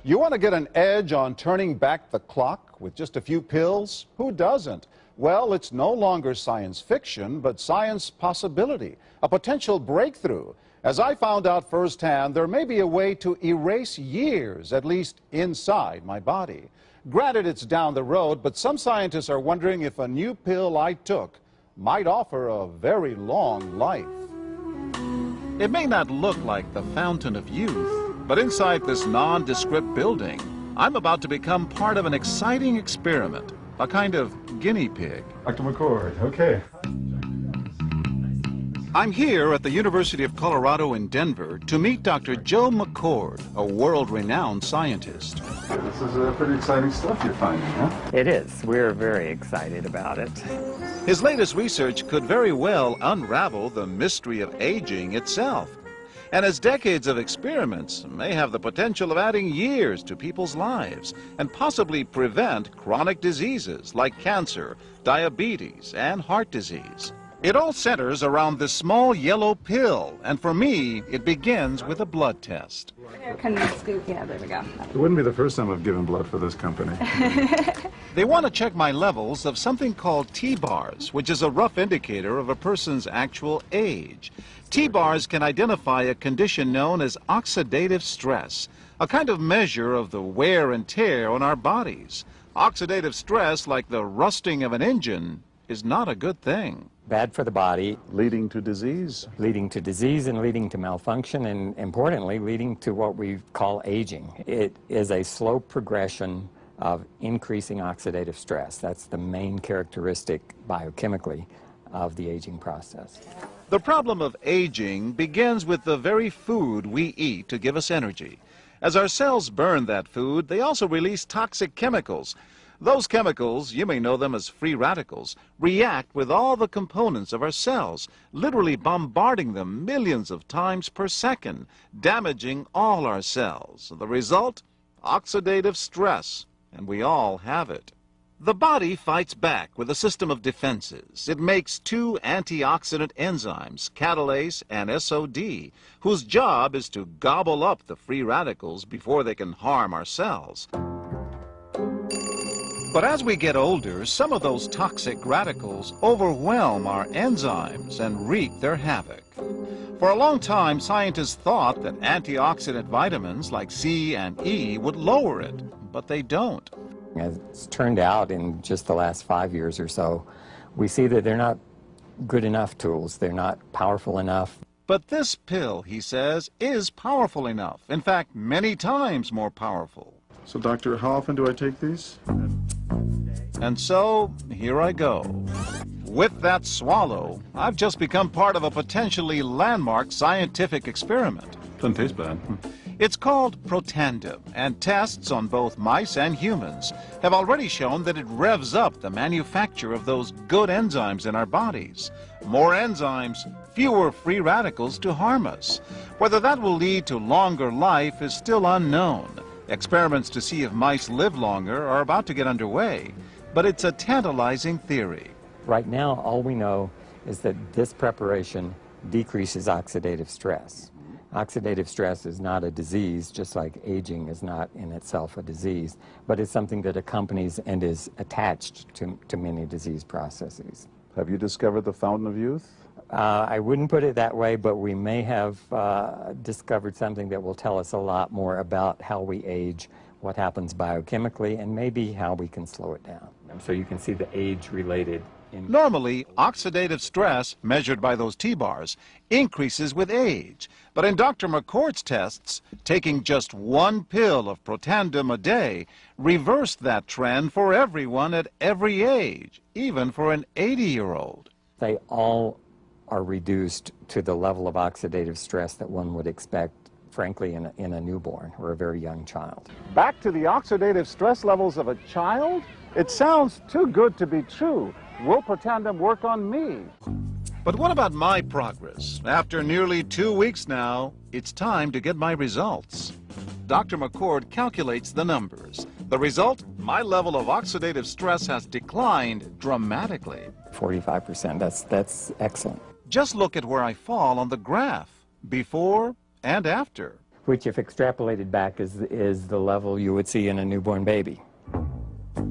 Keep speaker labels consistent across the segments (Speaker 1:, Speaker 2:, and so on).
Speaker 1: You want to get an edge on turning back the clock with just a few pills? Who doesn't? Well, it's no longer science fiction, but science possibility, a potential breakthrough. As I found out firsthand, there may be a way to erase years, at least inside my body. Granted, it's down the road, but some scientists are wondering if a new pill I took might offer a very long life.
Speaker 2: It may not look like the fountain of youth, but inside this nondescript building, I'm about to become part of an exciting experiment, a kind of guinea pig.
Speaker 3: Dr. McCord, okay.
Speaker 2: I'm here at the University of Colorado in Denver to meet Dr. Joe McCord, a world-renowned scientist.
Speaker 3: This is pretty exciting stuff you're finding, huh?
Speaker 4: It is. We're very excited about it.
Speaker 2: His latest research could very well unravel the mystery of aging itself. And his decades of experiments may have the potential of adding years to people's lives and possibly prevent chronic diseases like cancer, diabetes, and heart disease. It all centers around this small yellow pill, and for me, it begins with a blood test.
Speaker 5: Can you scoop? Yeah, there we go.
Speaker 3: It wouldn't be the first time I've given blood for this company.
Speaker 2: They want to check my levels of something called T-bars, which is a rough indicator of a person's actual age. T-bars can identify a condition known as oxidative stress, a kind of measure of the wear and tear on our bodies. Oxidative stress, like the rusting of an engine, is not a good thing.
Speaker 4: Bad for the body.
Speaker 3: Leading to disease?
Speaker 4: Leading to disease and leading to malfunction, and importantly, leading to what we call aging. It is a slow progression of increasing oxidative stress. That's the main characteristic biochemically of the aging process.
Speaker 2: The problem of aging begins with the very food we eat to give us energy. As our cells burn that food, they also release toxic chemicals. Those chemicals, you may know them as free radicals, react with all the components of our cells, literally bombarding them millions of times per second, damaging all our cells. The result? Oxidative stress, and we all have it. The body fights back with a system of defenses. It makes two antioxidant enzymes, catalase and SOD, whose job is to gobble up the free radicals before they can harm our cells. But as we get older, some of those toxic radicals overwhelm our enzymes and wreak their havoc. For a long time, scientists thought that antioxidant vitamins like C and E would lower it, but they don't.
Speaker 4: As it's turned out in just the last 5 years or so, we see that they're not good enough tools. They're not powerful enough.
Speaker 2: But this pill, he says, is powerful enough. In fact, many times more powerful.
Speaker 3: So, doctor, how often do I take these?
Speaker 2: And so, here I go. With that swallow, I've just become part of a potentially landmark scientific experiment.
Speaker 3: Doesn't taste bad.
Speaker 2: It's called Protandim, and tests on both mice and humans have already shown that it revs up the manufacture of those good enzymes in our bodies. More enzymes, fewer free radicals to harm us. Whether that will lead to longer life is still unknown. Experiments to see if mice live longer are about to get underway, but it's a tantalizing theory.
Speaker 4: Right now, all we know is that this preparation decreases oxidative stress. Oxidative stress is not a disease, just like aging is not in itself a disease, but it's something that accompanies and is attached to many disease processes.
Speaker 3: Have you discovered the fountain of youth?
Speaker 4: I wouldn't put it that way, but we may have discovered something that will tell us a lot more about how we age, what happens biochemically, and maybe how we can slow it down. So you can see the age-related.
Speaker 2: Normally, oxidative stress, measured by those T-bars, increases with age. But in Dr. McCord's tests, taking just one pill of Protandim a day reversed that trend for everyone at every age, even for an 80-year-old.
Speaker 4: They all are reduced to the level of oxidative stress that one would expect, frankly, in a newborn or a very young child.
Speaker 1: Back to the oxidative stress levels of a child? It sounds too good to be true. Will Protandim work on me?
Speaker 2: But what about my progress? After nearly 2 weeks now, it's time to get my results. Dr. McCord calculates the numbers. The result? My level of oxidative stress has declined dramatically.
Speaker 4: 45%, that's excellent.
Speaker 2: Just look at where I fall on the graph, before and after.
Speaker 4: which if extrapolated back is the level you would see in a newborn baby.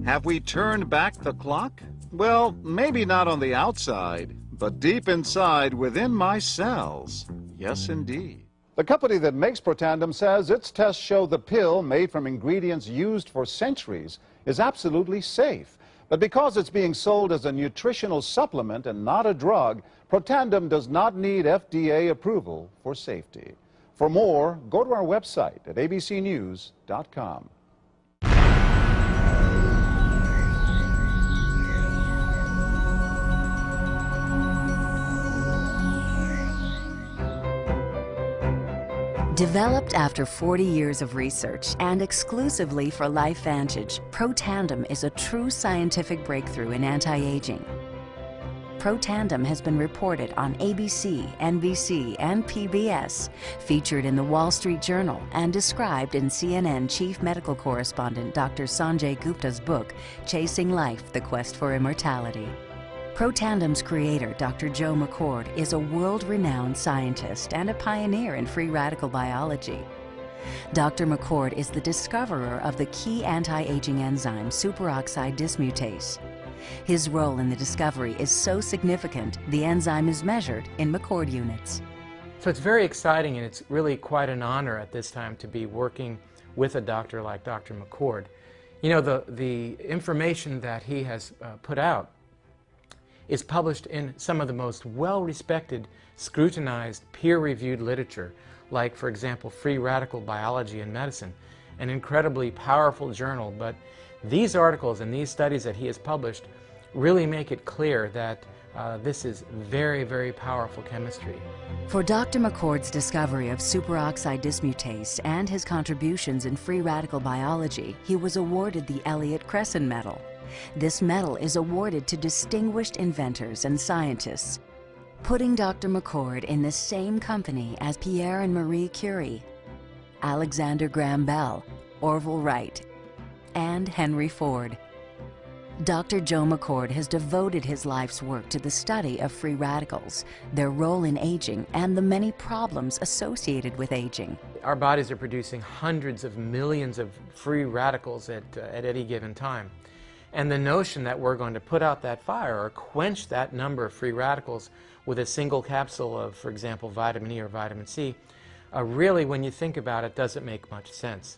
Speaker 2: Have we turned back the clock? Well, maybe not on the outside, but deep inside within my cells. Yes, indeed.
Speaker 1: The company that makes Protandim says its tests show the pill, made from ingredients used for centuries, is absolutely safe. But because it's being sold as a nutritional supplement and not a drug, Protandim does not need FDA approval for safety. For more, go to our website at abcnews.com.
Speaker 6: Developed after 40 years of research and exclusively for LifeVantage, Protandim is a true scientific breakthrough in anti-aging. Protandim has been reported on ABC, NBC, and PBS, featured in the Wall Street Journal, and described in CNN Chief Medical Correspondent Dr. Sanjay Gupta's book, Chasing Life, The Quest for Immortality. Protandim's creator, Dr. Joe McCord, is a world-renowned scientist and a pioneer in free radical biology. Dr. McCord is the discoverer of the key anti-aging enzyme superoxide dismutase. His role in the discovery is so significant, the enzyme is measured in McCord units.
Speaker 7: So it's very exciting, and it's really quite an honor at this time to be working with a doctor like Dr. McCord. You know, the information that he has put out is published in some of the most well-respected, scrutinized, peer-reviewed literature, like, for example, Free Radical Biology and Medicine, an incredibly powerful journal. But these articles and these studies that he has published really make it clear that this is very, very powerful chemistry.
Speaker 6: For Dr. McCord's discovery of superoxide dismutase and his contributions in free radical biology, he was awarded the Elliott Cresson Medal. This medal is awarded to distinguished inventors and scientists, putting Dr. McCord in the same company as Pierre and Marie Curie, Alexander Graham Bell, Orville Wright, and Henry Ford. Dr. Joe McCord has devoted his life's work to the study of free radicals, their role in aging, and the many problems associated with aging.
Speaker 7: Our bodies are producing hundreds of millions of free radicals at any given time. And the notion that we're going to put out that fire or quench that number of free radicals with a single capsule of, for example, vitamin E or vitamin C, really, when you think about it, doesn't make much sense.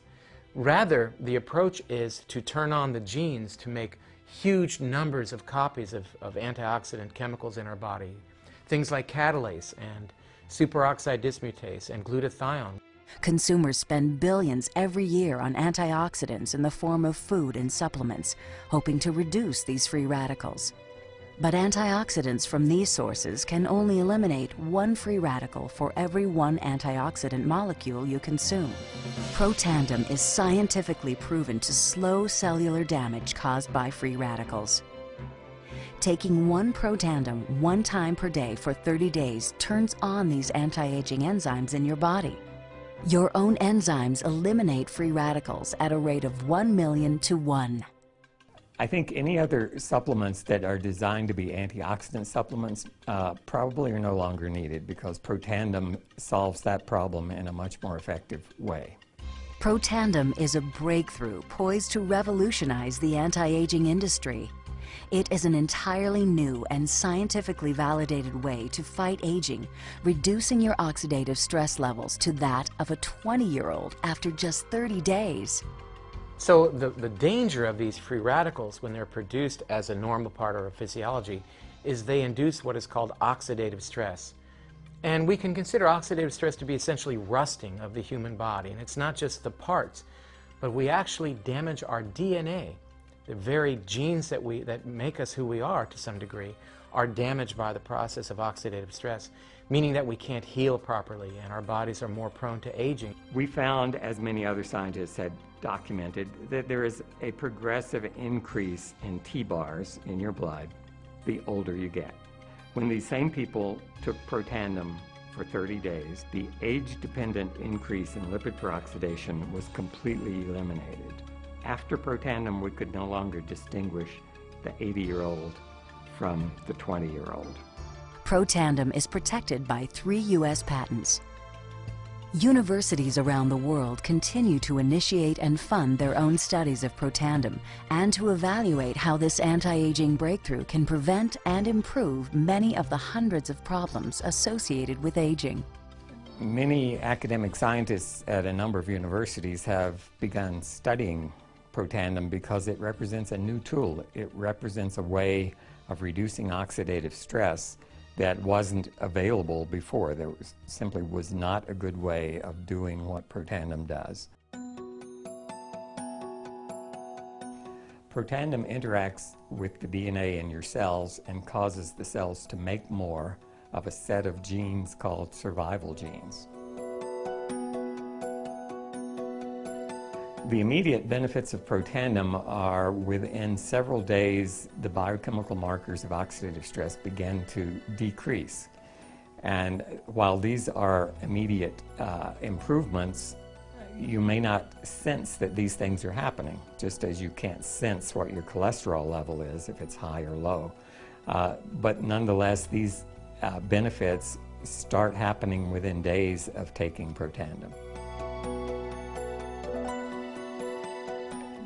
Speaker 7: Rather, the approach is to turn on the genes to make huge numbers of copies of antioxidant chemicals in our body, things like catalase and superoxide dismutase and glutathione.
Speaker 6: Consumers spend billions every year on antioxidants in the form of food and supplements, hoping to reduce these free radicals. But antioxidants from these sources can only eliminate one free radical for every one antioxidant molecule you consume. Protandim is scientifically proven to slow cellular damage caused by free radicals. Taking one Protandim 1 time per day for 30 days turns on these anti-aging enzymes in your body. Your own enzymes eliminate free radicals at a rate of 1 million to 1.
Speaker 4: I think any other supplements that are designed to be antioxidant supplements probably are no longer needed, because Protandim solves that problem in a much more effective way.
Speaker 6: Protandim is a breakthrough poised to revolutionize the anti-aging industry. It is an entirely new and scientifically validated way to fight aging, reducing your oxidative stress levels to that of a 20-year-old after just 30 days.
Speaker 7: So the danger of these free radicals when they're produced as a normal part of our physiology is they induce what is called oxidative stress. And we can consider oxidative stress to be essentially rusting of the human body. And it's not just the parts, but we actually damage our DNA. The very genes that make us who we are to some degree are damaged by the process of oxidative stress, meaning that we can't heal properly and our bodies are more prone to aging.
Speaker 4: We found, as many other scientists had documented, that there is a progressive increase in T-bars in your blood the older you get. When these same people took Protandim for 30 days, the age-dependent increase in lipid peroxidation was completely eliminated. After Protandim, we could no longer distinguish the 80-year-old from the 20-year-old.
Speaker 6: Protandim is protected by 3 U.S. patents. Universities around the world continue to initiate and fund their own studies of Protandim and to evaluate how this anti-aging breakthrough can prevent and improve many of the hundreds of problems associated with aging.
Speaker 4: Many academic scientists at a number of universities have begun studying Protandim because it represents a new tool. It represents a way of reducing oxidative stress that wasn't available before. There simply was not a good way of doing what Protandim does. Protandim interacts with the DNA in your cells and causes the cells to make more of a set of genes called survival genes. The immediate benefits of Protandim are within several days, the biochemical markers of oxidative stress begin to decrease. And while these are immediate improvements, you may not sense that these things are happening, just as you can't sense what your cholesterol level is if it's high or low. But nonetheless, these benefits start happening within days of taking Protandim.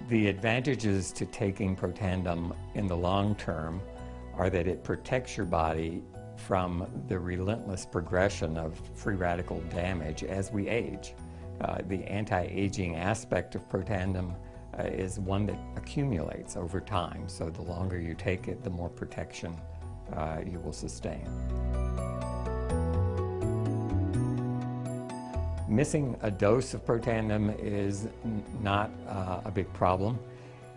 Speaker 4: The advantages to taking Protandim in the long term are that it protects your body from the relentless progression of free radical damage as we age. The anti-aging aspect of Protandim is one that accumulates over time, so the longer you take it, the more protection you will sustain. Missing a dose of Protandim is not a big problem.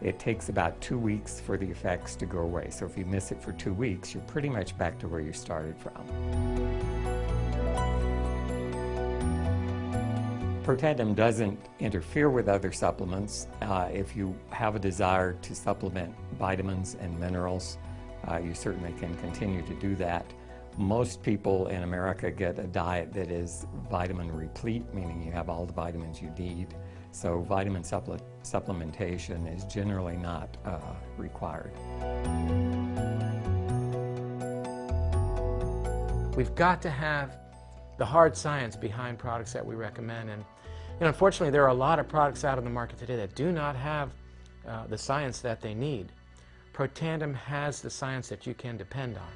Speaker 4: It takes about 2 weeks for the effects to go away. So if you miss it for 2 weeks, you're pretty much back to where you started from. Protandim doesn't interfere with other supplements. If you have a desire to supplement vitamins and minerals, you certainly can continue to do that. Most people in America get a diet that is vitamin replete, meaning you have all the vitamins you need. So vitamin supplementation is generally not required.
Speaker 7: We've got to have the hard science behind products that we recommend. And unfortunately, there are a lot of products out on the market today that do not have the science that they need. Protandim has the science that you can depend on.